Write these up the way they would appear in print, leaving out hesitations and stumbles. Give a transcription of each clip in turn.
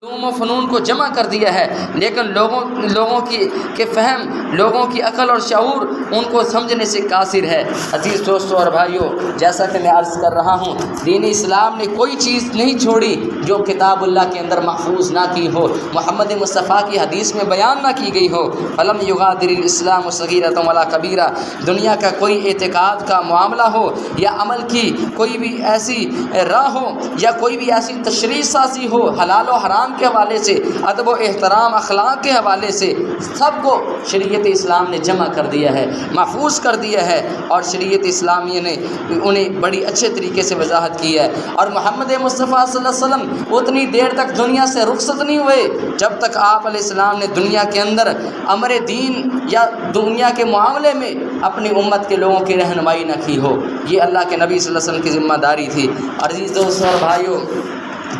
علوم و فنون کو جمع کر دیا ہے، لیکن لوگوں کے فہم، لوگوں کی عقل اور شعور ان کو سمجھنے سے قاصر ہے۔ عزیز دوستو اور بھائیو، جیسا کہ میں عرض کر رہا ہوں، دین اسلام نے کوئی چیز نہیں چھوڑی جو کتاب اللہ کے اندر محفوظ نہ کی ہو، محمد مصطفیٰ کی حدیث میں بیان نہ کی گئی ہو۔ فلم یغادر الاسلام صغیرۃ ولا کبیرہ، دنیا کا کوئی اعتقاد کا معاملہ ہو یا عمل کی کوئی بھی ایسی راہ ہو یا کوئی بھی ایسی تشریع سازی ہو، حلال و حرام کے حوالے سے، ادب و احترام، اخلاق کے حوالے سے، سب کو شریعت اسلام نے جمع کر دیا ہے، محفوظ کر دیا ہے، اور شریعت اسلامیہ نے انہیں بڑی اچھے طریقے سے وضاحت کی ہے۔ اور محمد مصطفیٰ صلی اللہ علیہ وسلم اتنی دیر تک دنیا سے رخصت نہیں ہوئے جب تک آپ علیہ السلام نے دنیا کے اندر امر دین یا دنیا کے معاملے میں اپنی امت کے لوگوں کی رہنمائی نہ کی ہو۔ یہ اللہ کے نبی صلی اللہ علیہ وسلم کی ذمہ داری تھی۔ عزیز دوستو اور بھائیو،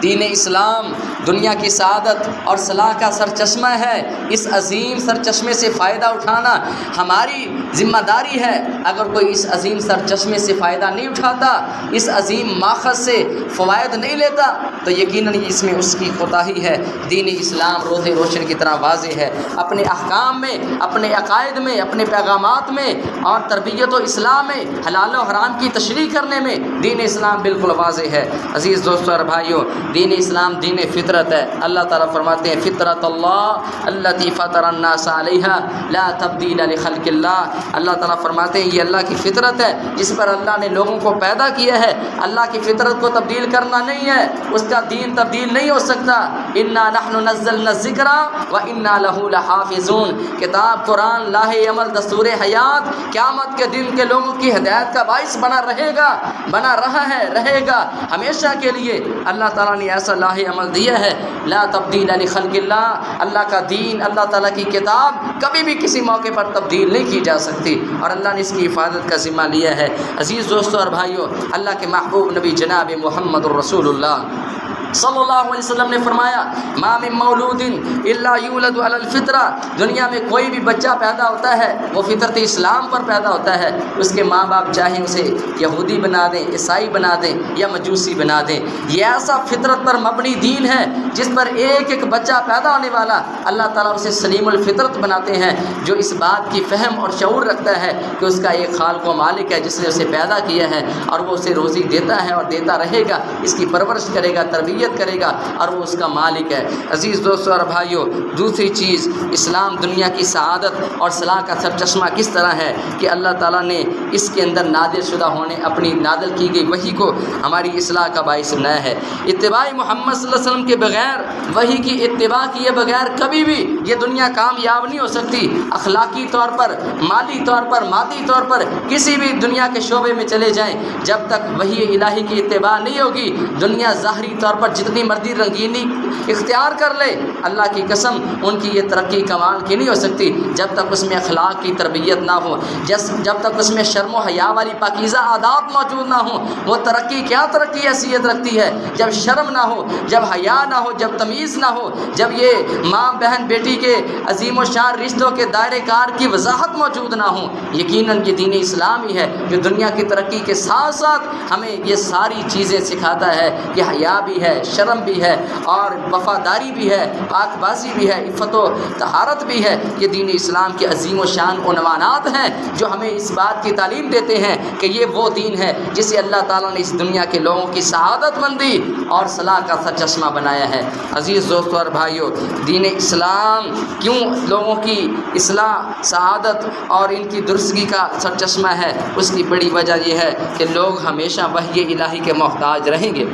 دین اسلام دنیا کی سعادت اور صلاح کا سرچشمہ ہے۔ اس عظیم سرچشمے سے فائدہ اٹھانا ہماری ذمہ داری ہے۔ اگر کوئی اس عظیم سرچشمے سے فائدہ نہیں اٹھاتا، اس عظیم ماخذ سے فوائد نہیں لیتا، تو یقیناً اس میں اس کی کوتاہی ہے۔ دین اسلام روز روشن کی طرح واضح ہے، اپنے احکام میں، اپنے عقائد میں، اپنے پیغامات میں اور تربیت و اسلام میں، حلال و حرام کی تشریح کرنے میں دین اسلام بالکل واضح ہے۔ عزیز دوستو اور بھائیو، دین اسلام دین فطرت ہے۔ اللہ تعالیٰ فرماتے ہیں فطرت اللہ التی فطر الناس علیہا لا تبدیل لخلق اللہ۔ اللہ تعالیٰ فرماتے ہیں یہ اللہ کی فطرت ہے جس پر اللہ نے لوگوں کو پیدا کیا ہے۔ اللہ کی فطرت کو تبدیل کرنا نہیں ہے، اس کا دین تبدیل نہیں ہو سکتا۔ انا نحن نزلنا الذکر وانا لہ لحافظون۔ کتاب، قرآن، لاہ عمل، دستور حیات قیامت کے دن کے لوگوں کی ہدایت کا باعث بنا رہا ہے، رہے گا ہمیشہ کے لیے۔ اللہ تعالیٰ نے ایسا لاہ عمل دیا ہے، لا تبدیل لخلق اللہ۔ اللہ کا دین، اللہ تعالیٰ کی کتاب کبھی بھی کسی موقع پر تبدیل نہیں کی جا سکتی، اور اللہ نے اس کی حفاظت کا ذمہ لیا ہے۔ عزیز دوستو اور بھائیو، اللہ کے محبوب نبی جناب محمد الرسول اللہ صلی اللہ علیہ وسلم نے فرمایا ما من مولود الا یولد علی الفطرہ۔ دنیا میں کوئی بھی بچہ پیدا ہوتا ہے وہ فطرت اسلام پر پیدا ہوتا ہے۔ اس کے ماں باپ چاہیں اسے یہودی بنا دیں، عیسائی بنا دیں یا مجوسی بنا دیں، یہ ایسا فطرت پر مبنی دین ہے جس پر ایک ایک بچہ پیدا ہونے والا اللہ تعالیٰ اسے سلیم الفطرت بناتے ہیں، جو اس بات کی فہم اور شعور رکھتا ہے کہ اس کا ایک خالق و مالک ہے جس نے اسے پیدا کیا ہے، اور وہ اسے روزی دیتا ہے اور دیتا رہے گا، اس کی پرورش کرے گا، تربیت کرے گا، اور وہ اس کا مالک ہے۔ عزیز دوستو اور بھائیو، دوسری چیز، اسلام دنیا کی سعادت اور صلاح کا سرچشمہ کس طرح ہے کہ اللہ تعالیٰ نے اس کے اندر نازل شدہ ہونے، اپنی نازل کی گئی وحی کو ہماری اصلاح کا باعث بنایا ہے۔ اتباع محمد صلی اللہ علیہ وسلم کے بغیر، وحی کی اتباع کیے بغیر کبھی بھی یہ دنیا کامیاب نہیں ہو سکتی۔ اخلاقی طور پر، مالی طور پر، مادی طور پر کسی بھی دنیا کے شعبے میں چلے جائیں، جب تک وحی الہی کی اتباع نہیں ہوگی، دنیا ظاہری طور پر جتنی مرضی رنگینی اختیار کر لے، اللہ کی قسم ان کی یہ ترقی کمال کی نہیں ہو سکتی جب تک اس میں اخلاق کی تربیت نہ ہو، جب تک اس میں شرم و حیا والی پاکیزہ عادات موجود نہ ہوں۔ وہ ترقی کیا ترقی حیثیت رکھتی ہے جب شرم نہ ہو، جب حیا نہ ہو، جب تمیز نہ ہو، جب یہ ماں بہن بیٹی کے عظیم و شان رشتوں کے دائرے کار کی وضاحت موجود نہ ہو۔ یقیناً یہ دین اسلام ہی ہے جو دنیا کی ترقی کے ساتھ ساتھ ہمیں یہ ساری چیزیں سکھاتا ہے کہ حیا بھی ہے، شرم بھی ہے، اور وفاداری بھی ہے، پاک بازی بھی ہے، عفت و طہارت بھی ہے۔ یہ دین اسلام کے عظیم و شان عنوانات ہیں جو ہمیں اس بات کی تعلیم دیتے ہیں کہ یہ وہ دین ہے جسے اللہ تعالیٰ نے اس دنیا کے لوگوں کی سعادت مندی اور صلاح کا سرچشمہ بنایا ہے۔ عزیز دوستو اور بھائیو، دین اسلام کیوں لوگوں کی اصلاح، سعادت اور ان کی درستگی کا سرچشمہ ہے؟ اس کی بڑی وجہ یہ ہے کہ لوگ ہمیشہ وحی الہی کے محتاج رہیں گے۔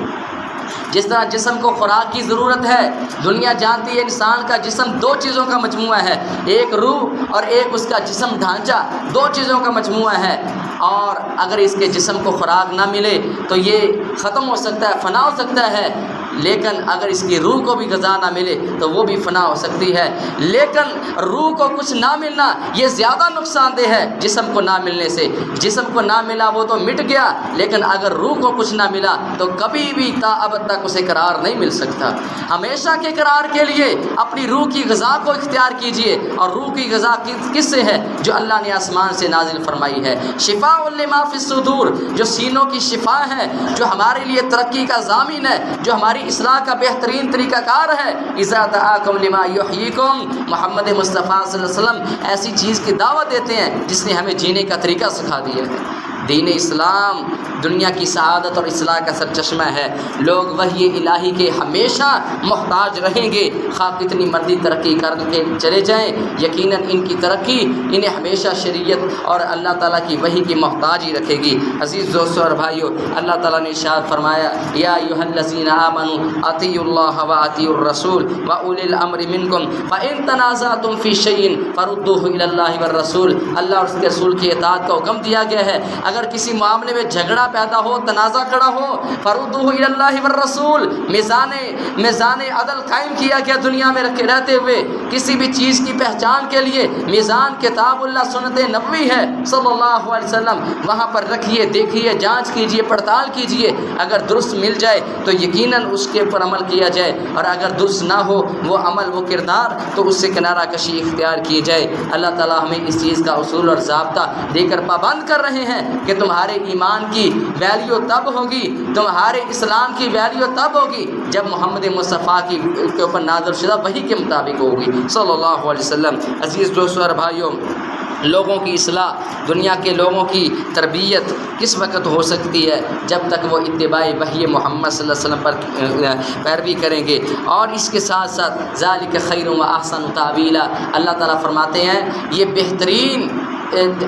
جس طرح جسم کو خوراک کی ضرورت ہے، دنیا جانتی ہے انسان کا جسم دو چیزوں کا مجموعہ ہے، ایک روح اور ایک اس کا جسم ڈھانچہ، دو چیزوں کا مجموعہ ہے، اور اگر اس کے جسم کو خوراک نہ ملے تو یہ ختم ہو سکتا ہے، فنا ہو سکتا ہے، لیکن اگر اس کی روح کو بھی غذا نہ ملے تو وہ بھی فنا ہو سکتی ہے۔ لیکن روح کو کچھ نہ ملنا یہ زیادہ نقصان دہ ہے جسم کو نہ ملنے سے۔ جسم کو نہ ملا وہ تو مٹ گیا، لیکن اگر روح کو کچھ نہ ملا تو کبھی بھی تا ابد تک اسے قرار نہیں مل سکتا۔ ہمیشہ کے قرار کے لیے اپنی روح کی غذا کو اختیار کیجئے، اور روح کی غذا کس سے ہے؟ جو اللہ نے آسمان سے نازل فرمائی ہے۔ شفاء لما فی الصدور، جو سینوں کی شفا ہے، جو ہمارے لیے ترقی کا ضامن ہے، جو ہماری اصلاح کا بہترین طریقہ کار ہے اذا دعاکم لما یحییکم، محمد مصطفیٰ صلی اللہ علیہ وسلم ایسی چیز کی دعوت دیتے ہیں جس نے ہمیں جینے کا طریقہ سکھا دیا ہے۔ دین اسلام دنیا کی سعادت اور اصلاح کا سرچشمہ ہے۔ لوگ وحی الہی کے ہمیشہ محتاج رہیں گے، خواہ کتنی مرضی ترقی کر کے چلے جائیں، یقیناً ان کی ترقی انہیں ہمیشہ شریعت اور اللہ تعالیٰ کی وحی کی محتاج ہی رکھے گی۔ عزیز دوستو اور بھائیو، اللہ تعالیٰ نے ارشاد فرمایا یا ایھا الذین آمنوا اطیعوا اللہ واطیعوا الرسول واولی الامر منکم فان تنازعتم فی شیء فردوہ الی اللہ والرسول۔ اللہ اور اس کے رسول کی اطاعت کا حکم دیا گیا ہے۔ اگر کسی معاملے میں جھگڑا پیدا ہو، تنازع کھڑا ہو، فردوہ الی اللہ والرسول، میزان عدل قائم کیا گیا دنیا میں رہتے ہوئے۔ کسی بھی چیز کی پہچان کے لیے میزان کتاب اللہ سنت نبوی ہے صلی اللہ علیہ وسلم، وہاں پر رکھیے، دیکھیے، جانچ کیجیے، پڑتال کیجیے، اگر درست مل جائے تو یقیناً اس کے اوپر عمل کیا جائے، اور اگر درست نہ ہو وہ عمل، وہ کردار، تو اس سے کنارہ کشی اختیار کی جائے۔ اللہ تعالیٰ ہمیں اس چیز کا اصول اور ضابطہ دے کر پابند کر رہے ہیں کہ تمہارے ایمان کی ویلیو تب ہوگی، تمہارے اسلام کی ویلیو تب ہوگی جب محمد مصطفیٰ کے اوپر نازل شدہ وحی کے مطابق ہوگی صلی اللہ علیہ وسلم۔ عزیز دوستو اور بھائیوں، لوگوں کی اصلاح، دنیا کے لوگوں کی تربیت کس وقت ہو سکتی ہے؟ جب تک وہ اتباع وحی محمد صلی اللہ علیہ وسلم پر پیروی کریں گے۔ اور اس کے ساتھ ساتھ ذالک خیر و احسن تاویلا، اللہ تعالیٰ فرماتے ہیں یہ بہترین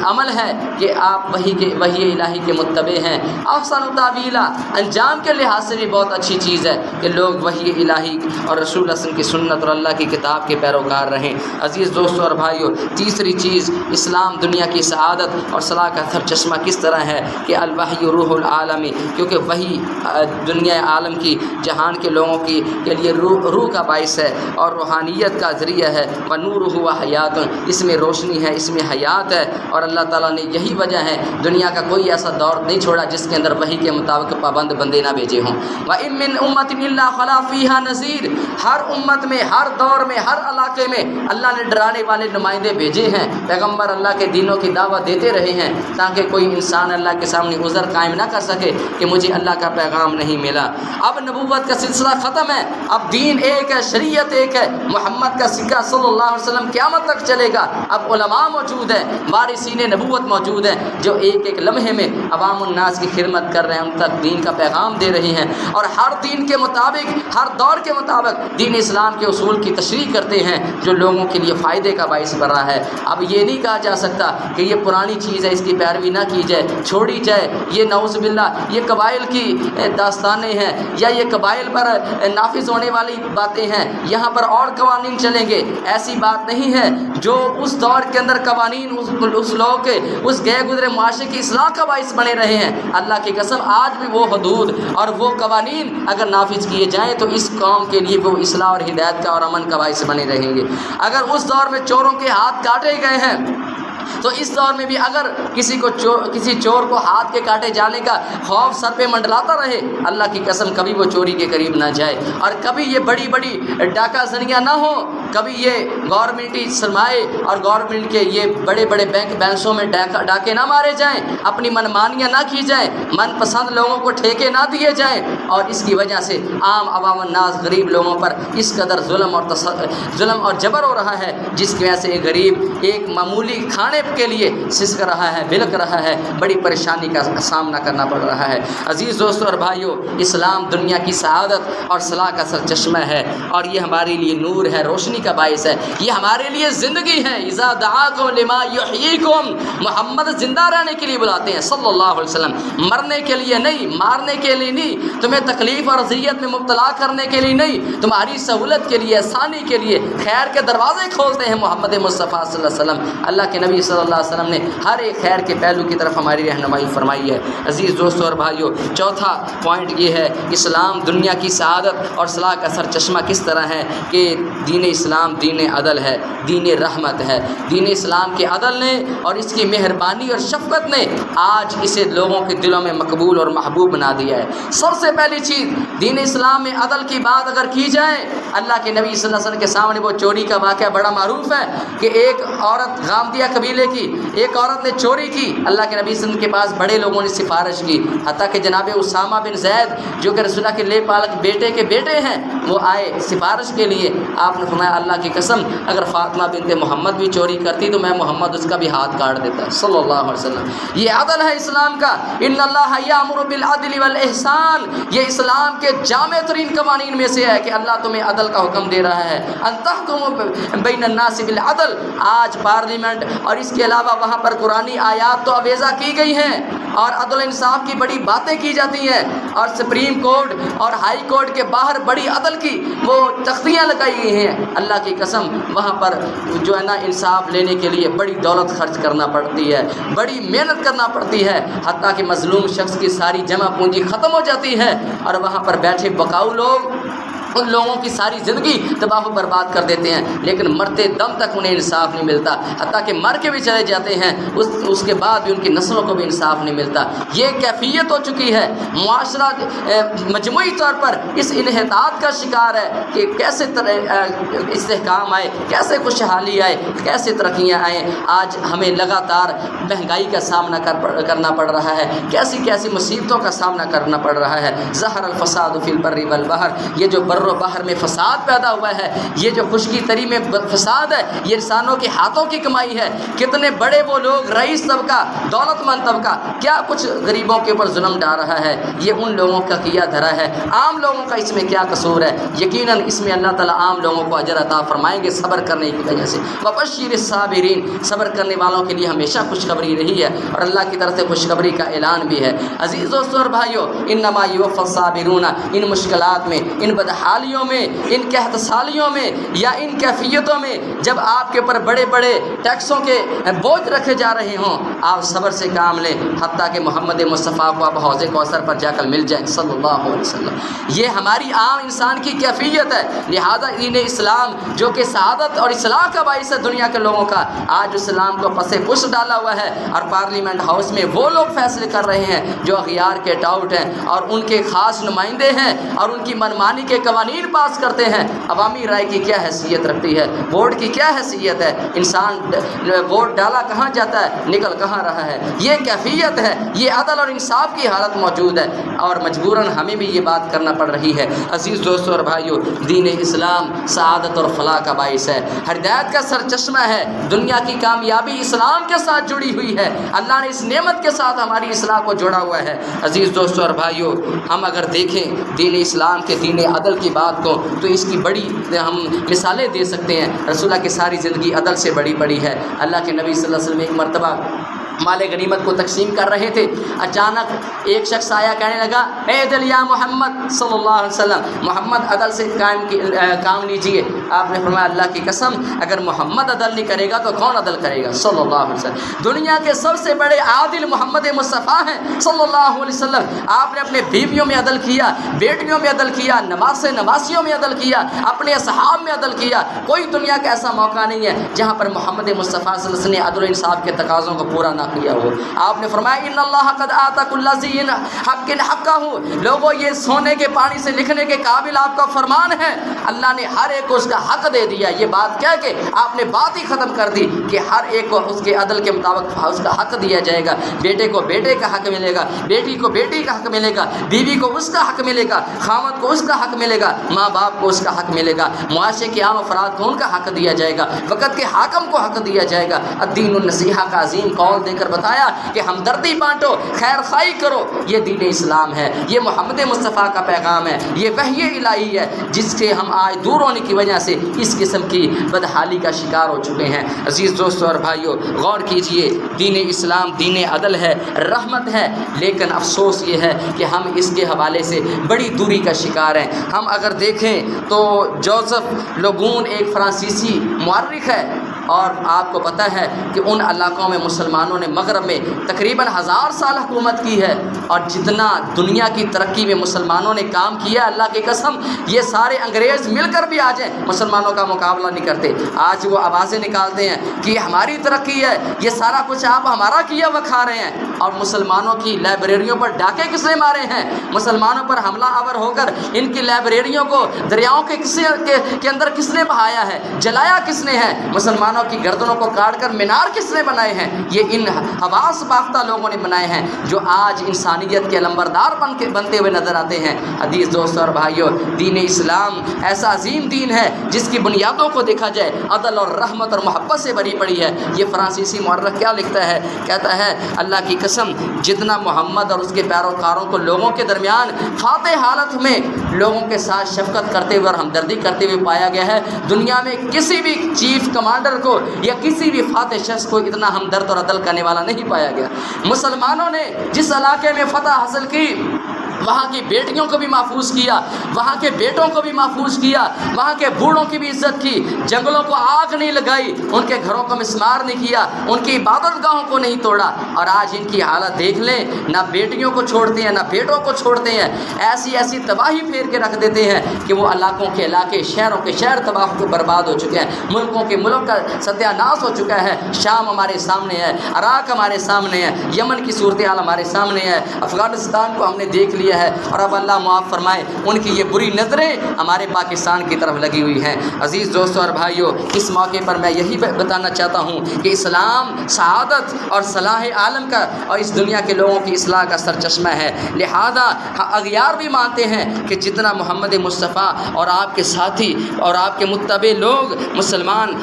عمل ہے کہ آپ وحی الہی کے متبع ہیں۔ احسن تاویلا، انجام کے لحاظ سے بھی بہت اچھی چیز ہے کہ لوگ وحی الہی اور رسول اللہ صلی اللہ علیہ وسلم کی سنت اور اللہ کی کتاب کے پیروکار رہیں۔ عزیز دوستو اور بھائیو، تیسری چیز، اسلام دنیا کی سعادت اور صلاح کا سرچشمہ کس طرح ہے کہ الوحی روح العالمی، کیونکہ وحی دنیا عالم کی، جہان کے لوگوں کے لیے روح کا باعث ہے اور روحانیت کا ذریعہ ہے۔ ونورہ و حیات، اس میں روشنی ہے، اس میں حیات ہے، اور اللہ تعالیٰ نے یہی وجہ ہے دنیا کا کوئی ایسا دور نہیں چھوڑا جس کے اندر وحی کے مطابق پابند بندے نہ بھیجے ہوں۔ وَإِن مِّنْ أُمَّةٍ إِلَّا خَلَا فِيهَا نَذِيرٌ، ہر امت میں، ہر دور میں، ہر علاقے میں اللہ نے ڈرانے والے نمائندے بھیجے ہیں۔ پیغمبر اللہ کے دینوں کی دعوت دیتے رہے ہیں تاکہ کوئی انسان اللہ کے سامنے عذر قائم نہ کر سکے کہ مجھے اللہ کا پیغام نہیں ملا۔ اب نبوت کا سلسلہ ختم ہے، اب دین ایک ہے، شریعت ایک ہے، محمد کا سکہ صلی اللہ علیہ وسلم قیامت تک چلے گا۔ اب علماء موجود ہیں، وارثین نبوت موجود ہیں، جو ایک ایک لمحے میں عوام الناس کی خدمت کر رہے ہیں، ان تک دین کا پیغام دے رہے ہیں، اور ہر دین کے مطابق، ہر دور کے مطابق دین اسلام کے اصول کی تشریح کرتے ہیں جو لوگوں کے لیے فائدے کا باعث بن رہا ہے۔ اب یہ نہیں کہا جا سکتا کہ یہ پرانی چیز ہے، اس کی پیروی نہ کی جائے، چھوڑی جائے، یہ نعوذ باللہ یہ قبائل کی داستانیں ہیں یا یہ قبائل پر نافذ ہونے والی باتیں ہیں، یہاں پر اور قوانین چلیں گے، ایسی بات نہیں ہے۔ جو اس دور کے اندر قوانین اس لوگ کے، اس گئے گزرے معاشرے کی اصلاح کا باعث بنے رہے ہیں، اللہ کی قسم آج بھی وہ حدود اور وہ قوانین اگر نافذ کیے جائیں تو اس قوم کے لیے وہ اصلاح اور ہدایت کا اور امن کا باعث بنے رہیں گے۔ اگر اس دور میں چوروں کے ہاتھ کاٹے گئے ہیں تو اس دور میں بھی اگر کسی چور کو ہاتھ کے کاٹے جانے کا خوف سر پہ منڈلاتا رہے، اللہ کی قسم کبھی وہ چوری کے قریب نہ جائے، اور کبھی یہ بڑی بڑی ڈاکہ زنیاں نہ ہوں، کبھی یہ گورنمنٹی سرمائے اور گورنمنٹ کے یہ بڑے بڑے بینک بیلنسوں میں ڈاکے نہ مارے جائیں، اپنی منمانیاں نہ کی جائیں، من پسند لوگوں کو ٹھیکے نہ دیے جائیں، اور اس کی وجہ سے عام عوام الناس غریب لوگوں پر اس قدر ظلم اور جبر ہو رہا ہے، جس کی وجہ سے غریب ایک معمولی کھانے کے لیے سسک رہا ہے، بلک رہا ہے، بڑی پریشانی کا سامنا کرنا پڑ رہا ہے۔ عزیز دوستو اور بھائیو، اسلام دنیا کی سعادت اور صلاح کا سرچشمہ ہے، اور یہ ہمارے لیے نور ہے، روشنی کا باعث ہے، یہ ہمارے لیے زندگی ہے۔ اذا دعاکم لما یحییکم، محمد زندہ رہنے کے لیے بلاتے ہیں صلی اللہ علیہ وسلم، مرنے کے لیے نہیں، مارنے کے لیے نہیں، تمہیں تکلیف اور اذیت میں مبتلا کرنے کے لیے نہیں، تمہاری سہولت کے لیے، آسانی کے لیے خیر کے دروازے کھولتے ہیں محمد مصطفیٰ صلی اللہ علیہ وسلم۔ اللہ کے نبی صلی اللہ علیہ وسلم نے ہر ایک خیر کے پہلو کی طرف ہماری رہنمائی فرمائی ہے۔ عزیز دوستو اور بھائیو، چوتھا پوائنٹ یہ ہے، اسلام دنیا کی سعادت اور صلاح کا سرچشمہ کس طرح ہے کہ دین اسلام دین عدل ہے، دین رحمت ہے۔ دین اسلام کے عدل نے اور اس کی مہربانی اور شفقت نے آج اسے لوگوں کے دلوں میں مقبول اور محبوب بنا دیا ہے۔ سب سے پہلی چیز، دین اسلام میں عدل کی بات اگر کی جائے، اللہ کے نبی صلی اللہ علیہ وسلم کے سامنے وہ چوری کا واقعہ بڑا معروف ہے کہ ایک عورت غامدیہ قبیلے کی ایک عورت نے چوری کی، اللہ کے نبی صلی اللہ علیہ وسلم کے پاس بڑے لوگوں نے سفارش کی، حتیٰ کہ جناب اسامہ بن زید جو کہ رسول اللہ کے لے پالک بیٹے کے بیٹے ہیں وہ آئے سفارش کے لیے۔ آپ نے فرمایا اللہ کی قسم اگر فاطمہ بنت محمد بھی چوری کرتی تو میں محمد اس کا بھی ہاتھ کاٹ دیتا صلی اللہ علیہ وسلم۔ یہ عدل ہے اسلام کا، ان اللہ یامر بالعدل والاحسان، یہ اسلام کے جامع ترین قوانین میں سے ہے کہ اللہ تمہیں عدل کا حکم دے رہا ہے، ان تحکموا بین الناس بالعدل۔ آج پارلیمنٹ اور اس کے علاوہ وہاں پر قرآنی آیات تو اویزہ کی گئی ہیں اور عدل انصاف کی بڑی باتیں کی جاتی ہیں، اور سپریم کورٹ اور ہائی کورٹ کے باہر بڑی عدل کی وہ تختیاں لگائی گئی ہیں۔ اللہ کی قسم وہاں پر جو ہے نا انصاف لینے کے لیے بڑی دولت خرچ کرنا پڑتی ہے، بڑی محنت کرنا پڑتی ہے، حتیٰ کہ مظلوم شخص کی ساری جمع پونجی ختم ہو جاتی ہے اور وہاں پر بیٹھے بکاؤ لوگ ان لوگوں کی ساری زندگی تباہ و برباد کر دیتے ہیں، لیکن مرتے دم تک انہیں انصاف نہیں ملتا، حتیٰ کہ مر کے بھی چلے جاتے ہیں اس کے بعد بھی ان کی نسلوں کو بھی انصاف نہیں ملتا۔ یہ کیفیت ہو چکی ہے، معاشرہ مجموعی طور پر اس انحطاط کا شکار ہے کہ کیسے استحکام آئے، کیسے خوشحالی آئے، کیسے ترقیاں آئیں۔ آج ہمیں لگاتار مہنگائی کا سامنا کرنا پڑ رہا ہے، کیسی کیسی مصیبتوں کا سامنا کرنا پڑ رہا ہے۔ ظہر الفساد فی البر والبحر، یہ جو بر و بحر میں فساد پیدا ہوا ہے، یہ جو خشکی تری میں فساد ہے، یہ انسانوں کے ہاتھوں کی کمائی ہے۔ کتنے بڑے وہ لوگ، رئیس طبقہ، دولت مند طبقہ کیا کچھ غریبوں کے اوپر ظلم ڈال رہا ہے، یہ ان لوگوں کا کیا دھرا ہے۔ عام لوگوں کا اس میں کیا قصور ہے؟ یقیناً اس میں اللہ تعالیٰ عام لوگوں کو اجر عطا فرمائیں گے صبر کرنے کی وجہ سے۔ وبشر الصابرین، صبر کرنے والوں کے لیے ہمیشہ خوشخبری رہی ہے اور اللہ کی طرف سے خوشخبری کا اعلان بھی ہے۔ عزیز دوستو اور بھائیو، انما یوفی الصابرون، ان مشکلات میں، ان بدحالیوں میں، ان قحط سالیوں میں یا ان کیفیتوں میں جب آپ کے اوپر بڑے بڑے ٹیکسوں کے بوجھ رکھے جا رہے ہوں، آپ صبر سے کام لیں، حتیٰ کہ محمد مصطفیٰ کو آپ حوض کوثر پر جا کر مل جائیں صلی اللہ علیہ وسلم۔ یہ ہماری عام انسان کی کیفیت ہے۔ لہذا دین اسلام جو کہ سعادت اور اصلاح کا باعث ہے دنیا کے لوگوں کا، آج اسلام کو پس پش ڈالا ہوا ہے اور پارلیمنٹ ہاؤس میں وہ لوگ فیصلے کر رہے ہیں جو اغیار کے ٹاؤٹ ہیں اور ان کے خاص نمائندے ہیں اور ان کی منمانی کے قوانین پاس کرتے ہیں۔ عوامی رائے کی کیا حیثیت رکھتی ہے؟ ووٹ کی کیا حیثیت ہے؟ انسان ووٹ ڈالا کہاں جاتا ہے، نکل کہاں رہا ہے؟ یہ کیفیت ہے، یہ عدل اور انصاف کی حالت موجود ہے اور مجبوراً ہمیں بھی یہ بات کرنا پڑ رہی ہے۔ عزیز دوستو اور بھائیو، دین اسلام سعادت اور فلاح کا باعث ہے، ہدایت کا سرچشمہ ہے، دنیا کی کامیابی اسلام کے ساتھ جڑی ہوئی ہے، اللہ نے اس نعمت کے ساتھ ہماری اصلاح کو جوڑا ہوا ہے۔ عزیز دوستو اور بھائیو، ہم اگر دیکھیں دین اسلام کے دین عدل کی بات کو تو اس کی بڑی ہم مثالیں دے سکتے ہیں۔ رسول اللہ کی ساری زندگی عدل سے بڑی ہے۔ اللہ کے نبی صلی اللہ علیہ وسلم ایک مرتبہ مال غنیمت کو تقسیم کر رہے تھے، اچانک ایک شخص آیا، کہنے لگا اے عدل یا محمد صلی اللہ علیہ وسلم، محمد عدل سے کام لیجئے۔ آپ نے فرمایا اللہ کی قسم اگر محمد عدل نہیں کرے گا تو کون عدل کرے گا صلی اللہ علیہ وسلم۔ دنیا کے سب سے بڑے عادل محمد مصطفیٰ ہیں صلی اللہ علیہ وسلم۔ آپ نے اپنے بیویوں میں عدل کیا، بیٹیوں میں عدل کیا، نواسیوں میں عدل کیا، اپنے اصحاب میں عدل کیا۔ کوئی دنیا کا ایسا موقع نہیں ہے جہاں پر محمد مصطفیٰ صلی اللہ علیہ وسلم نے عدل و انصاف کے تقاضوں کو پورا نہ کیا ہو۔ آپ نے فرمایا ان اللہ قد آتا کل ذی حق حقہ، لوگوں یہ سونے کے پانی سے لکھنے کے قابل آپ کا فرمان ہے، اللہ نے ہر ایک کو اس کا حق دے دیا۔ یہ بات کہہ کے آپ نے بات ہی ختم کر دی کہ ہر ایک کو اس کے عدل کے مطابق اس کا حق دیا جائے گا۔ بیٹے کو بیٹے کا حق ملے گا، بیٹی کو بیٹی کا حق ملے گا، بیوی کو اس کا حق ملے گا، خاوند کو اس کا حق ملے گا، ماں باپ کو اس کا حق ملے گا، معاشرے کے عام افراد کو ان کا حق دیا جائے گا، وقت کے حاکم کو حق دیا جائے گا۔ الدین النصیحہ کا عظیم قول دے کر بتایا کہ ہمدردی بانٹو، خیر خواہی کرو، یہ دین اسلام ہے، یہ محمد مصطفیٰ کا پیغام ہے، یہ وحی الہی ہے جس سے ہم آج دور ہونے کی وجہ سے اس قسم کی بدحالی کا شکار ہو چکے ہیں۔ عزیز دوستو اور بھائیو، غور کیجئے، دین اسلام دین عدل ہے، رحمت ہے، لیکن افسوس یہ ہے کہ ہم اس کے حوالے سے بڑی دوری کا شکار ہیں۔ ہم اگر دیکھیں تو جوزف لوگون ایک فرانسیسی مورخ ہے اور آپ کو پتہ ہے کہ ان علاقوں میں مسلمانوں نے مغرب میں تقریباً 1000 سال حکومت کی ہے اور جتنا دنیا کی ترقی میں مسلمانوں نے کام کیا، اللہ کی قسم یہ سارے انگریز مل کر بھی آ جائیں مسلمانوں کا مقابلہ نہیں کرتے۔ آج وہ آوازیں نکالتے ہیں کہ یہ ہماری ترقی ہے، یہ سارا کچھ آپ ہمارا کیا وہ کھا رہے ہیں، اور مسلمانوں کی لائبریریوں پر ڈاکے کس نے مارے ہیں؟ مسلمانوں پر حملہ آور ہو کر ان کی لائبریریوں کو دریاؤں کے اندر کس نے بہایا ہے، جلایا کس نے ہے؟ مسلمانوں مسلمانوں کی گردنوں کو کاٹ کر مینار کس نے بنائے ہیں؟ یہ ان حواس باختہ لوگوں نے بنائے ہیں جو آج انسانیت کے علمبردار بنتے ہوئے نظر آتے ہیں۔ عزیز دوستوں اور بھائیوں، دین اسلام ایسا عظیم دین ہے جس کی بنیادوں کو دیکھا جائے عدل اور رحمت اور محبت سے بھری پڑی ہے۔ یہ فرانسیسی مورخ کیا لکھتا ہے؟ کہتا ہے اللہ کی قسم جتنا محمد اور اس کے پیروکاروں کو لوگوں کے درمیان فاتح حالت میں لوگوں کے ساتھ شفقت کرتے ہوئے اور ہمدردی کرتے ہوئے پایا گیا ہے، دنیا میں کسی بھی چیف کمانڈر کو یا کسی بھی فاتح شخص کو اتنا ہمدرد اور عدل کرنے والا نہیں پایا گیا۔ مسلمانوں نے جس علاقے میں فتح حاصل کی وہاں کی بیٹیوں کو بھی محفوظ کیا، وہاں کے بیٹوں کو بھی محفوظ کیا، وہاں کے بوڑھوں کی بھی عزت کی، جنگلوں کو آگ نہیں لگائی، ان کے گھروں کو مسمار نہیں کیا، ان کی عبادت گاہوں کو نہیں توڑا۔ اور آج ان کی حالت دیکھ لیں، نہ بیٹیوں کو چھوڑتے ہیں نہ بیٹوں کو چھوڑتے ہیں، ایسی ایسی تباہی پھیر کے رکھ دیتے ہیں کہ وہ علاقوں کے علاقے، شہروں کے شہر تباہ کو برباد ہو چکے ہیں، ملکوں کے ملک کا ستیہ ناش ہو چکا ہے۔ شام ہمارے سامنے ہے، عراق ہمارے سامنے ہے، یمن کی صورتحال ہمارے سامنے ہے، افغانستان کو ہم نے دیکھ لیا ہے، اور اب اللہ معاف فرمائے ان کی یہ بری نظریں ہمارے پاکستان کی طرف لگی ہوئی ہیں۔ عزیز دوستوں اور بھائیوں، اس موقع پر میں یہی بتانا چاہتا ہوں کہ اسلام سعادت اور صلاح عالم کا اور اس دنیا کے لوگوں کی اصلاح کا سرچشمہ ہے، لہذا اغیار بھی مانتے ہیں کہ جتنا محمد مصطفیٰ اور آپ کے ساتھی اور آپ کے متبع لوگ مسلمان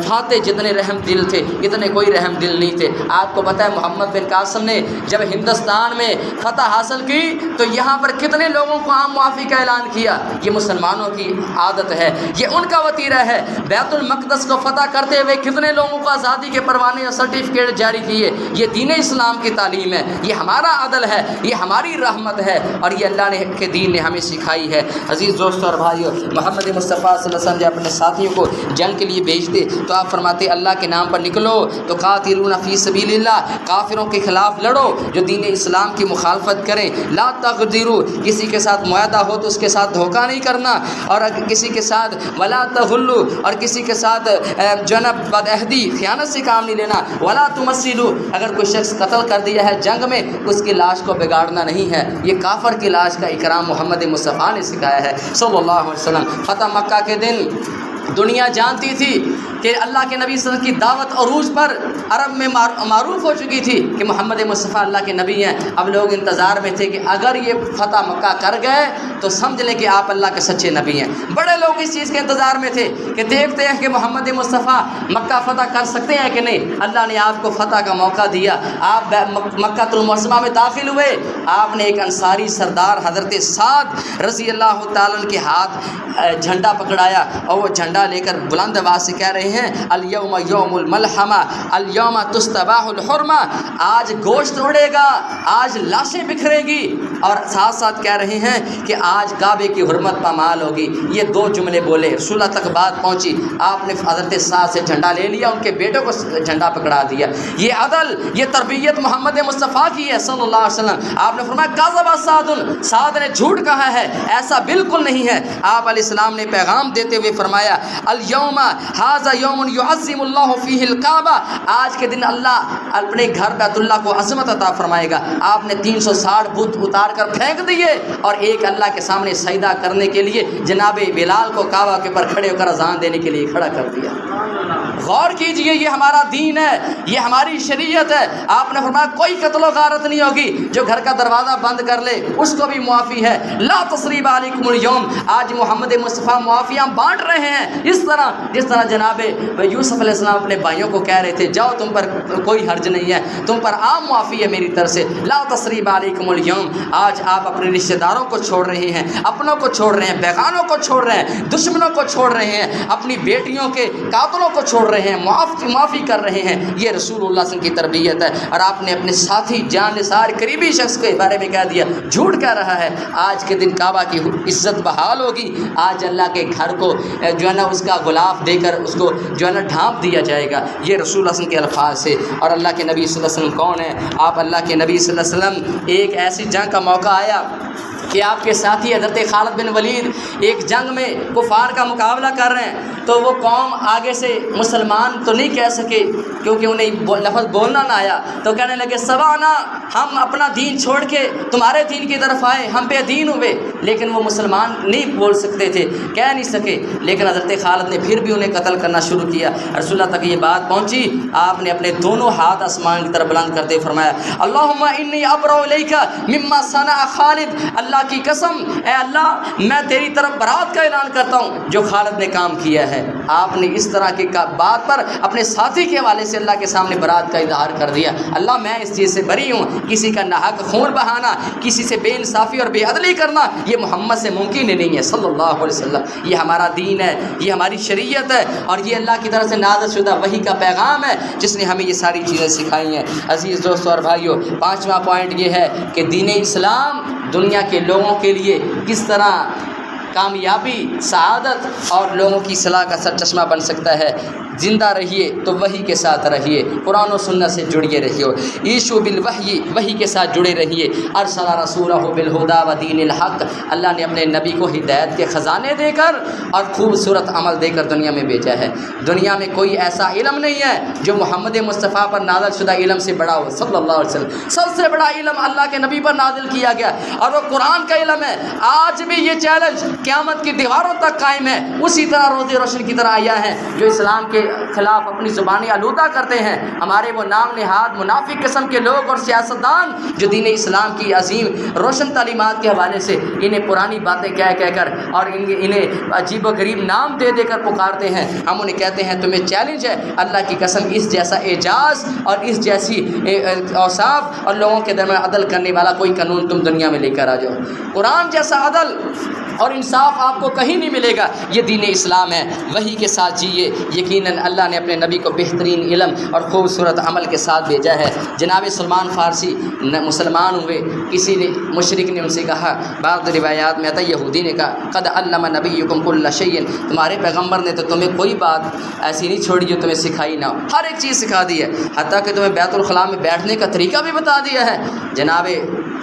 فاتح جتنے رحم دل تھے اتنے کوئی رحم دل نہیں تھے۔ آپ کو پتہ ہے محمد بن قاسم نے جب ہندوستان میں فتح حاصل کی تو یہاں پر کتنے لوگوں کو عام معافی کا اعلان کیا؟ یہ مسلمانوں کی عادت ہے، یہ ان کا وتیرہ ہے۔ بیت المقدس کو فتح کرتے ہوئے کتنے لوگوں کو آزادی کے پروانے اور سرٹیفکیٹ جاری کیے؟ یہ دین اسلام کی تعلیم ہے، یہ ہمارا عدل ہے، یہ ہماری رحمت ہے، اور یہ اللہ نے کے دین نے ہمیں سکھائی ہے۔ عزیز دوستوں اور بھائیوں، محمد مصطفیٰ صلی اللہ علیہ وسلم جب اپنے ساتھیوں کو جنگ کے لیے بھیجتے تو آپ فرماتے اللہ کے نام پر نکلو تو قاتلون فی سبیل اللہ، کافروں کے خلاف لڑو جو دین اسلام کی مخالفت کریں، لا تغدروا، کسی کے ساتھ معاہدہ ہو تو اس کے ساتھ دھوکہ نہیں کرنا، اور کسی کے ساتھ ولا تغلوا، اور کسی کے ساتھ جنب بدعہدی خیانت سے کام نہیں لینا، ولا تمثلوا، اگر کوئی شخص قتل کر دیا ہے جنگ میں اس کی لاش کو بگاڑنا نہیں ہے۔ یہ کافر کی لاش کا اکرام محمد مصطفیٰ نے سکھایا ہے صلی اللہ علیہ وسلم۔ فتح مکہ کے دن دنیا جانتی تھی کہ اللہ کے نبی صلی اللہ علیہ وسلم کی دعوت عروج پر عرب میں معروف ہو چکی تھی کہ محمد مصطفیٰ اللہ کے نبی ہیں۔ اب لوگ انتظار میں تھے کہ اگر یہ فتح مکہ کر گئے تو سمجھ لیں کہ آپ اللہ کے سچے نبی ہیں۔ بڑے لوگ اس چیز کے انتظار میں تھے کہ دیکھتے ہیں کہ محمد مصطفیٰ مکہ فتح کر سکتے ہیں کہ نہیں۔ اللہ نے آپ کو فتح کا موقع دیا، آپ مکہ المعظمہ میں داخل ہوئے، آپ نے ایک انصاری سردار حضرت سعد رضی اللہ تعالیٰ عنہ کے ہاتھ جھنڈا پکڑایا، اور وہ جھنڈا لے کر بلند آواز سے کہہ رہے ہیں الیوم یوم الملحمہ الیوم تستباح الحرمہ، آج گوشت اڑے گا، آج لاشیں بکھرے گی، اور ساتھ ساتھ کہہ رہے ہیں کہ آج کعبے کی حرمت پامال ہوگی۔ یہ دو جملے بولے، صلح تک بات پہنچی، آپ نے حضرت سعد سے جھنڈا لے لیا، ان کے بیٹوں کو جھنڈا پکڑا دیا۔ یہ عدل، یہ تربیت محمد مصطفیٰ کی ہے صلی اللہ علیہ وسلم۔ آپ نے فرمایا کذب سعد، سعد نے جھوٹ کہا ہے، ایسا بالکل نہیں ہے۔ آپ علیہ السلام نے پیغام دیتے ہوئے فرمایا الیوم ھذا یوم یعظم اللہ فیہ الکعبہ، آج کے دن اللہ اپنے گھر بیت اللہ کو عظمت عطا فرمائے گا۔ آپ نے 360 بت اتار کر پھینک دیے اور ایک اللہ کے سامنے سجدہ کرنے کے لیے جناب بلال کو کعبہ کے پر کھڑے ہو کر اذان دینے کے لیے کھڑا کر دیا۔ غور کیجئے، یہ ہمارا دین ہے، یہ ہماری شریعت ہے۔ آپ نے فرمایا کوئی قتل و غارت نہیں ہوگی، جو گھر کا دروازہ بند کر لے اس کو بھی معافی ہے۔ لا تثریب علیکم اليوم، آج محمد مصطفیٰ معافیاں بانٹ رہے ہیں، اس طرح جس طرح جناب یوسف علیہ السلام اپنے بھائیوں کو کہہ رہے تھے جاؤ تم پر کوئی حرج نہیں ہے، تم پر عام معافی ہے میری طرف سے۔ لا تثریب علیکم اليوم، آج آپ اپنے رشتہ داروں کو چھوڑ رہے ہیں، اپنوں کو چھوڑ رہے ہیں، بیگانوں کو چھوڑ رہے ہیں، دشمنوں کو چھوڑ رہے ہیں، اپنی بیٹیوں کے قاتلوں کو چھوڑ رہے ہیں، معافی کر رہے ہیں۔ یہ رسول اللہ صلی اللہ علیہ وسلم کی تربیت ہے۔ اور آپ نے اپنے ساتھی جان نثار قریبی شخص کے بارے میں کہہ دیا جھوٹ کہہ رہا ہے، آج کے دن کعبہ کی عزت بحال ہوگی، آج اللہ کے گھر کو جو ہے نا اس کا غلاف دے کر اس کو جو ہے نا ڈھانپ دیا جائے گا۔ یہ رسول اللہ صلی اللہ علیہ وسلم کے الفاظ سے۔ اور اللہ کے نبی صلی اللہ علیہ وسلم کون ہیں؟ آپ اللہ کے نبی صلی اللہ علیہ وسلم، ایک ایسی جنگ کا موقع آیا کہ آپ کے ساتھی حضرت خالد بن ولید ایک جنگ میں کفار کا مقابلہ کر رہے ہیں، تو وہ قوم آگے سے مسلمان تو نہیں کہہ سکے کیونکہ انہیں لفظ بولنا نہ آیا تو کہنے لگے سبانا، ہم اپنا دین چھوڑ کے تمہارے دین کی طرف آئے، ہم بے دین ہوئے۔ لیکن وہ مسلمان نہیں بول سکتے تھے، کہہ نہیں سکے، لیکن حضرت خالد نے پھر بھی انہیں قتل کرنا شروع کیا۔ رسول اللہ تک یہ بات پہنچی، آپ نے اپنے دونوں ہاتھ آسمان کی طرف بلند کرتے فرمایا اللہم انی ابرؤ الیک مما صنع خالد، اللہ کی قسم اے اللہ میں تیری طرف برات کا اعلان کرتا ہوں جو خالد نے کام کیا ہے۔ آپ نے اس طرح کی بات پر اپنے ساتھی کے حوالے سے اللہ کے سامنے برات کا اظہار کر دیا، اللہ میں اس چیز سے بری ہوں، کسی کا ناحق خون بہانا، کسی سے بے انصافی اور بے عدلی کرنا یہ محمد سے ممکن ہی نہیں ہے صلی اللہ علیہ وسلم۔ یہ ہمارا دین ہے، یہ ہماری شریعت ہے، اور یہ اللہ کی طرف سے نازل شدہ وحی کا پیغام ہے جس نے ہمیں یہ ساری چیزیں سکھائی ہیں۔ عزیز دوستو اور بھائیو، پانچواں پوائنٹ یہ ہے کہ دین اسلام دنیا کے لوگوں کے لیے کس طرح کامیابی، سعادت اور لوگوں کی اصلاح کا سر چشمہ بن سکتا ہے۔ زندہ رہیے تو وحی کے ساتھ رہیے، قرآن و سنت سے جڑیے رہیے، عیشوا بالوحی، وحی کے ساتھ جڑے رہیے۔ ارسل رسولہ بالہدی ودین الحق، اللہ نے اپنے نبی کو ہدایت کے خزانے دے کر اور خوبصورت عمل دے کر دنیا میں بھیجا ہے۔ دنیا میں کوئی ایسا علم نہیں ہے جو محمد مصطفیٰ پر نازل شدہ علم سے بڑا ہو صلی اللہ علیہ وسلم۔ سب سے بڑا علم اللہ کے نبی پر نازل کیا گیا اور وہ قرآن کا علم ہے۔ آج بھی یہ چیلنج قیامت کی دیواروں تک قائم ہے۔ اسی طرح روز روشن کی طرح آیا ہے جو اسلام کے خلاف اپنی زبانیں آلودہ کرتے ہیں، ہمارے وہ نام نہاد منافق قسم کے لوگ اور سیاستدان جو دین اسلام کی عظیم روشن تعلیمات کے حوالے سے انہیں پرانی باتیں کہہ کر اور انہیں عجیب و غریب نام دے دے کر پکارتے ہیں۔ ہم انہیں کہتے ہیں تمہیں چیلنج ہے، اللہ کی قسم اس جیسا اعجاز اور اس جیسی اوصاف اور لوگوں کے درمیان عدل کرنے والا کوئی قانون تم دنیا میں لے کر آ جاؤ۔ قرآن جیسا عدل اور انصاف آپ کو کہیں نہیں ملے گا، یہ دین اسلام ہے۔ وحی کے ساتھ جیے، یقیناً اللہ نے اپنے نبی کو بہترین علم اور خوبصورت عمل کے ساتھ بھیجا ہے۔ جناب سلمان فارسی مسلمان ہوئے، کسی نے مشرک نے ان سے کہا، بعض روایات میں آتا ہے یہودی نے کہا قد علم نبیکم کل شیء، تمہارے پیغمبر نے تو تمہیں کوئی بات ایسی نہیں چھوڑی جو تمہیں سکھائی نہ ہو، ہر ایک چیز سکھا دی ہے، حتیٰ کہ تمہیں بیت الخلاء میں بیٹھنے کا طریقہ بھی بتا دیا ہے۔ جناب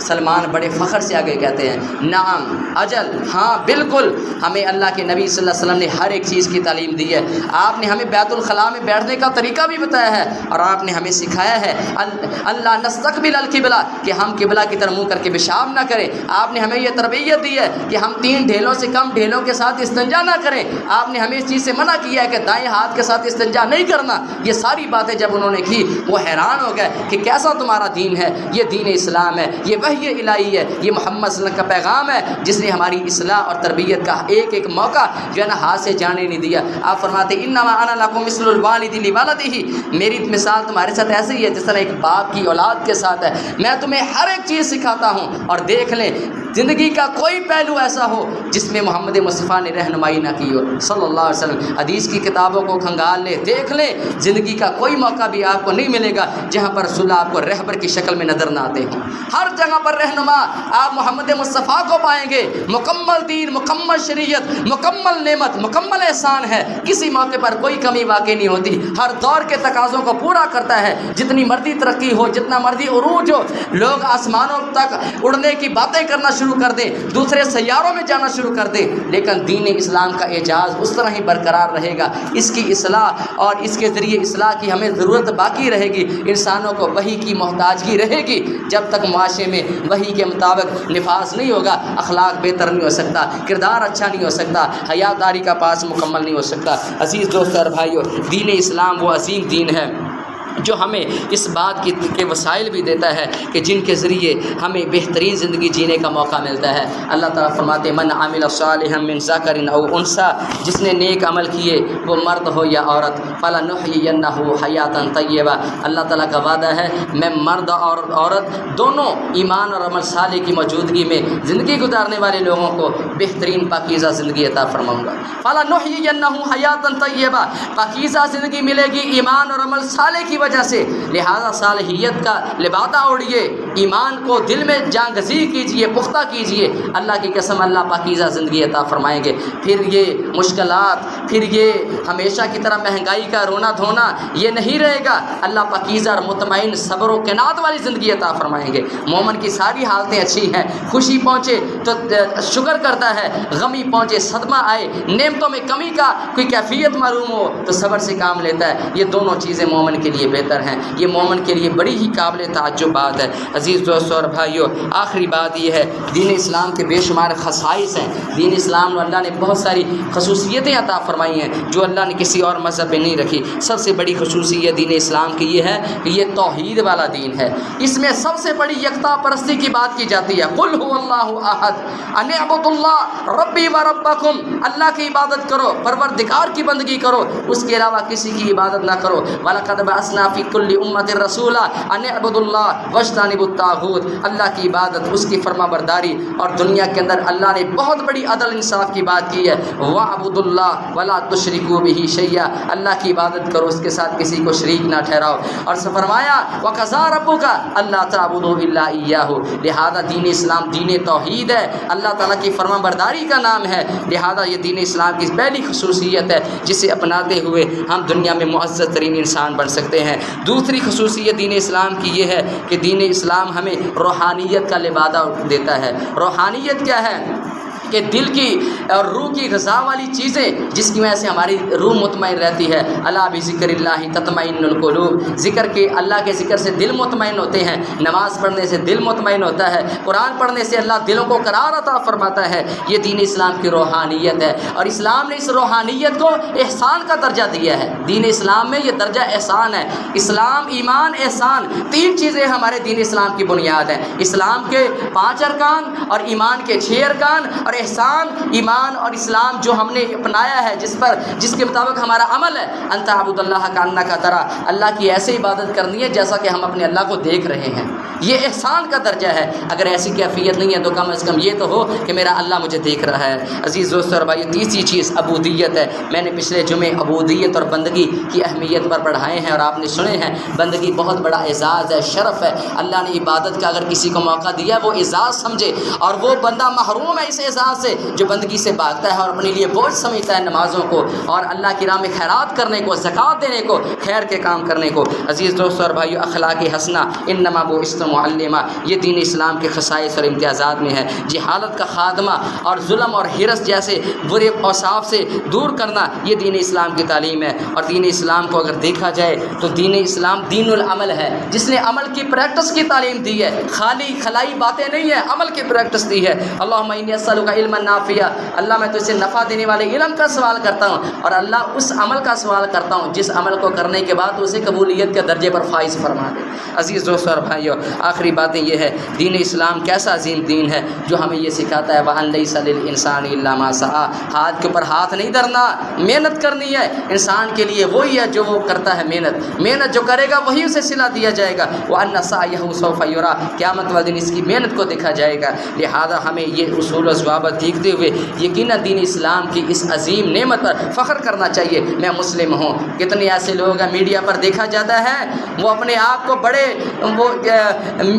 سلمان بڑے فخر سے آگے کہتے ہیں نعم اجل، ہاں بالکل، ہمیں اللہ کے نبی صلی اللہ علیہ وسلم نے ہر ایک چیز کی تعلیم دی ہے۔ آپ نے ہمیں بیت الخلاء میں بیٹھنے کا طریقہ بھی بتایا ہے اور آپ نے ہمیں سکھایا ہے اللہ نستقبل القبلہ، کہ ہم قبلہ کی طرف منہ کر کے پیشاب نہ کریں۔ آپ نے ہمیں یہ تربیت دی ہے کہ ہم 3 ڈھیلوں سے کم ڈھیلوں کے ساتھ استنجا نہ کریں۔ آپ نے ہمیں اس چیز سے منع کیا ہے کہ دائیں ہاتھ کے ساتھ استنجا نہیں کرنا۔ یہ ساری باتیں جب انہوں نے کی وہ حیران ہو گئے کہ کیسا تمہارا دین ہے، یہ دین اسلام ہے، یہ وحی الہی ہے، یہ محمد صلی اللہ علیہ وسلم کا پیغام ہے جس نے ہماری اصلاح اور تربیت کا ایک ایک موقع جو ہے نا ہاتھ سے جانے نہیں دیا۔ آپ فرماتے انما انا لکم مثل الوالد لولدہ، میری مثال تمہارے ساتھ ایسے ہی ہے جس طرح ایک باپ کی اولاد کے ساتھ ہے، میں تمہیں ہر ایک چیز سکھاتا ہوں۔ اور دیکھ لیں زندگی کا کوئی پہلو ایسا ہو جس میں محمد مصطفیٰ نے رہنمائی نہ کی ہو صلی اللہ علیہ وسلم۔ حدیث کی کتابوں کو کھنگال لیں، دیکھ لیں، زندگی کا کوئی موقع بھی آپ کو نہیں ملے گا جہاں پر رسول آپ کو رہبر کی شکل میں نظر نہ آتے ہوں۔ ہر جگہ پر رہنما آپ محمد مصطفیٰ کو پائیں گے، مکمل دین، مکمل شریعت، مکمل نعمت، مکمل احسان ہے، کسی موقع پر کوئی کمی واقع نہیں ہوتی، ہر دور کے تقاضوں کو پورا کرتا ہے۔ جتنی مرضی ترقی ہو، جتنا مرضی عروج ہو، لوگ آسمانوں تک اڑنے کی باتیں کرنا شروع کر دیں، دوسرے سیاروں میں جانا شروع کر دیں، لیکن دین اسلام کا اعجاز اس طرح ہی برقرار رہے گا۔ اس کی اصلاح اور اس کے ذریعے اصلاح کی ہمیں ضرورت باقی رہے گی۔ انسانوں کو وحی کی محتاجگی رہے گی جب تک معاشرے میں وحی کے مطابق نفاذ نہیں ہوگا، اخلاق بہتر نہیں ہو سکتا، کردار اچھا نہیں ہو سکتا، حیاداری کا پاس مکمل نہیں ہو سکتا۔ عزیز دوستو اور بھائیو، دین اسلام وہ عظیم دین ہے جو ہمیں اس بات کے وسائل بھی دیتا ہے کہ جن کے ذریعے ہمیں بہترین زندگی جینے کا موقع ملتا ہے۔ اللہ تعالیٰ فرماتے من عمل صالحا من ذکر او انثی، جس نے نیک عمل کیے وہ مرد ہو یا عورت، فلنحیینہ حیاتا طیبہ، اللہ تعالیٰ کا وعدہ ہے میں مرد اور عورت دونوں ایمان اور عمل صالح کی موجودگی میں زندگی گزارنے والے لوگوں کو بہترین پاکیزہ زندگی عطا فرماؤں گا۔ فلنحیینہ حیاتا طیبہ، پاکیزہ زندگی ملے گی ایمان اور عمل صالح کی وجہ سے، لہذا صالحیت کا لبادہ اوڑھیے، ایمان کو دل میں جانگزی کیجئے، پختہ کیجئے، اللہ کی قسم اللہ پاکیزہ زندگی عطا فرمائیں گے۔ پھر یہ مشکلات، پھر یہ ہمیشہ کی طرح مہنگائی کا رونا دھونا یہ نہیں رہے گا، اللہ پاکیزہ اور مطمئن صبر و قناعت والی زندگی عطا فرمائیں گے۔ مومن کی ساری حالتیں اچھی ہیں، خوشی پہنچے تو شکر کرتا ہے، غمی پہنچے صدمہ آئے، نعمتوں میں کمی کا کوئی کیفیت معلوم ہو تو صبر سے کام لیتا ہے۔ یہ دونوں چیزیں مومن کے لیے بہتر ہیں، یہ مومن کے لیے بڑی ہی قابل تعجب بات ہے۔ عزیز دوستو اور بھائیو، آخری بات یہ ہے، دین اسلام کے بے شمار خصائص ہیں۔ دین اسلام میں اللہ نے بہت ساری خصوصیتیں عطا فرمائی ہیں جو اللہ نے کسی اور مذہب میں نہیں رکھی۔ سب سے بڑی خصوصیت دین اسلام کی یہ ہے کہ یہ توحید والا دین ہے۔ اس میں سب سے بڑی یکتا پرستی کی بات کی جاتی ہے، قل هو اللہ احد ان اعبدوا اللہ ربی و ربکم، اللہ کی عبادت کرو، پروردگار کی بندگی کرو، اس کے علاوہ کسی کی عبادت نہ کرو۔ وَلَقَدْ بَعَثْنَا فِي كُلِّ أُمَّةٍ رَسُولًا أَنِ اعْبُدُوا اللَّهَ وَاجْتَنِبُوا الطَّاغُوتَ، اللہ کی عبادت، اس کی فرما برداری۔ اور دنیا کے اندر اللہ نے بہت بڑی عدل انصاف کی بات کی ہے، وَاعْبُدُوا اللَّهَ وَلَا تُشْرِكُوا بِهِ شَيْئًا، اللہ کی عبادت کرو، اس کے ساتھ کسی کو شریک نہ ٹھہراؤ۔ اور فرمایا وَقَضَىٰ رَبُّكَ أَلَّا تَعْبُدُوا إِلَّا إِيَّاهُ، لہذا دین اسلام دین توحید ہے، اللہ تعالیٰ کی فرما برداری کا نام ہے، لہذا یہ دین اسلام کی پہلی خصوصیت ہے جسے اپناتے ہوئے ہم دنیا میں معزز ترین انسان بن سکتے ہیں۔ دوسری خصوصیت دین اسلام کی یہ ہے کہ دین اسلام ہمیں روحانیت کا لبادہ دیتا ہے۔ روحانیت کیا ہے؟ کہ دل کی اور روح کی غذا والی چیزیں جس کی وجہ سے ہماری روح مطمئن رہتی ہے۔ الا بذکر اللہ تطمئن القلوب، ذکر کے اللہ کے ذکر سے دل مطمئن ہوتے ہیں، نماز پڑھنے سے دل مطمئن ہوتا ہے، قرآن پڑھنے سے اللہ دلوں کو قرار عطا فرماتا ہے۔ یہ دین اسلام کی روحانیت ہے، اور اسلام نے اس روحانیت کو احسان کا درجہ دیا ہے۔ دین اسلام میں یہ درجہ احسان ہے۔ اسلام، ایمان، احسان، تین چیزیں ہمارے دین اسلام کی بنیاد ہیں۔ اسلام کے 5 ارکان اور ایمان کے 6 ارکان، اور احسان، ایمان اور اسلام جو ہم نے اپنایا ہے، جس کے مطابق ہمارا عمل ہے، انت عبد اللہ کانک تراہ، اللہ کی ایسے عبادت کرنی ہے جیسا کہ ہم اپنے اللہ کو دیکھ رہے ہیں۔ یہ احسان کا درجہ ہے۔ اگر ایسی کیفیت نہیں ہے تو کم از کم یہ تو ہو کہ میرا اللہ مجھے دیکھ رہا ہے۔ عزیز دوستو اور بھائیو، تیسری چیز عبودیت ہے۔ میں نے پچھلے جمعے عبودیت اور بندگی کی اہمیت پر پڑھائے ہیں اور آپ نے سنے ہیں۔ بندگی بہت بڑا اعزاز ہے، شرف ہے۔ اللہ نے عبادت کا اگر کسی کو موقع دیا وہ اعزاز سمجھے، اور وہ بندہ محروم ہے اس اعزاز سے جو بندگی سے بھاگتا ہے اور اپنے لیے بوجھ سمجھتا ہے نمازوں کو اور اللہ کی راہ میں خیرات کرنے کو، زکوٰۃ دینے کو، خیر کے کام کرنے کو۔ عزیز دوستو اور بھائیو، اخلاق حسنہ انما بعثت معلما، یہ دین اسلام کے خصائص اور امتیازات میں ہے۔ جہالت کا خاتمہ اور ظلم اور حرص جیسے برے اوصاف سے دور کرنا یہ دین اسلام کی تعلیم ہے۔ اور دین اسلام کو اگر دیکھا جائے تو دین اسلام دین العمل ہے، جس نے عمل کی پریکٹس کی تعلیم دی ہے، خالی خلائی باتیں نہیں ہیں، عمل کی پریکٹس دی ہے۔ اللہم انی اسألک علما نافعا، اللہ میں تجھ سے نفع دینے والے علم کا سوال کرتا ہوں، اور اللہ اس عمل کا سوال کرتا ہوں جس عمل کو کرنے کے بعد اسے قبولیت کے درجے پر فائز فرما دے۔ عزیز دوستو اور بھائیو، آخری باتیں یہ ہے، دین اسلام کیسا عظیم دین ہے جو ہمیں یہ سکھاتا ہے وَأَن لَيْسَ لِلْإِنسَانِ إِلَّا مَا سَعَىٰ، ہاتھ کے اوپر ہاتھ نہیں دھرنا، محنت کرنی ہے۔ انسان کے لیے وہی ہے جو وہ کرتا ہے، محنت جو کرے گا وہی اسے صلہ دیا جائے گا۔ وَأَنَّ سَعْيَهُ سَوْفَ يُرَىٰ، قیامت والے دن اس کی محنت کو دیکھا جائے گا۔ لہذا ہمیں یہ اصول و ضوابط دیکھتے ہوئے یقیناً دین اسلام کی اس عظیم نعمت پر فخر کرنا چاہیے۔ میں مسلم ہوں۔ کتنے ایسے لوگ ہیں میڈیا پر دیکھا جاتا ہے، وہ اپنے آپ کو بڑے وہ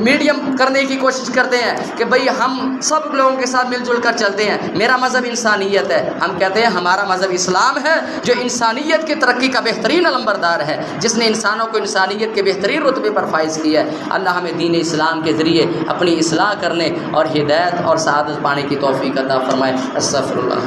میڈیم کرنے کی کوشش کرتے ہیں کہ بھئی ہم سب لوگوں کے ساتھ مل جل کر چلتے ہیں، میرا مذہب انسانیت ہے۔ ہم کہتے ہیں ہمارا مذہب اسلام ہے جو انسانیت کی ترقی کا بہترین علمبردار ہے، جس نے انسانوں کو انسانیت کے بہترین رتبے پر فائز کیا ہے۔ اللہ ہمیں دین اسلام کے ذریعے اپنی اصلاح کرنے اور ہدایت اور سعادت پانے کی توفیق عطا فرمائے۔ استغفر اللہ۔